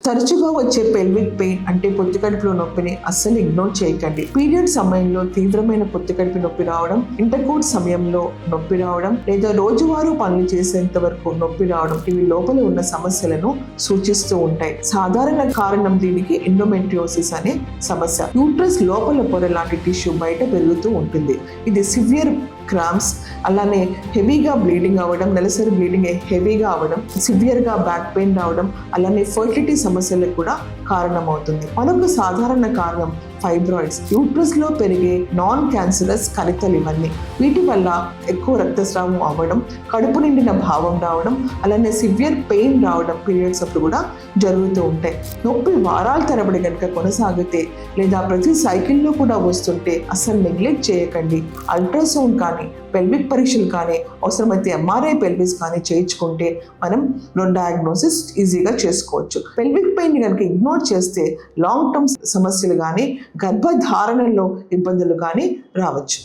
తరచుగా వచ్చే pelvic pain అంటే పొత్తి కడుపులో నొప్పిని అస్సలు ఇగ్నోర్ చేయకండి. పీరియడ్ సమయంలో తీవ్రమైన పొత్తి కడుపు నొప్పి రావడం, ఇంటర్కోర్స్ సమయంలో నొప్పి రావడం, లేదా రోజువారీ పనులు చేసేంత వరకు నొప్పి రావడం ఇవి లోపల ఉన్న సమస్యలను సూచిస్తూ ఉంటాయి. సాధారణ కారణం దీనికి ఎండోమెట్రియోసిస్ అనే సమస్య. యూట్రస్ లోపల పొర లాంటి టిష్యూ బయట పెరుగుతూ ఉంటుంది. ఇది సివియర్ క్రాంప్స్, అలానే హెవీగా బ్లీడింగ్ అవ్వడం, నెలసరి బ్లీడింగ్ హెవీగా అవ్వడం, సివియర్గా బ్యాక్ పెయిన్ రావడం, అలానే ఫర్టిలిటీ సమస్యలకు కూడా కారణమవుతుంది. మరొక సాధారణ కారణం ఫైబ్రాయిడ్స్, యూట్రస్ లో పెరిగే నాన్ క్యాన్సరస్ కణితలు ఇవన్నీ. వీటి వల్ల ఎక్కువ రక్తస్రావం అవ్వడం, కడుపు నిండిన భావం రావడం, అలానే సివియర్ పెయిన్ రావడం పీరియడ్స్ అప్పుడు కూడా జరుగుతూ ఉంటాయి. నొప్పి వారాల తరబడి కనుక కొనసాగితే లేదా ప్రతి సైకిల్లో కూడా వస్తుంటే అస్సలు నెగ్లెక్ట్ చేయకండి. అల్ట్రాసౌండ్ కానీ, పెల్విక్ పరీక్షలు కానీ, అవసరమైతే ఎంఆర్ఐ పెల్విస్ కానీ చేయించుకుంటే మనం డయాగ్నోసిస్ ఈజీగా చేసుకోవచ్చు. పెల్విక్ పెయిన్ కనుక ఇగ్నోర్ చేస్తే లాంగ్ టర్మ్ సమస్యలు కానీ, గర్భధారణలో ఇబ్బందులు కానీ రావచ్చు.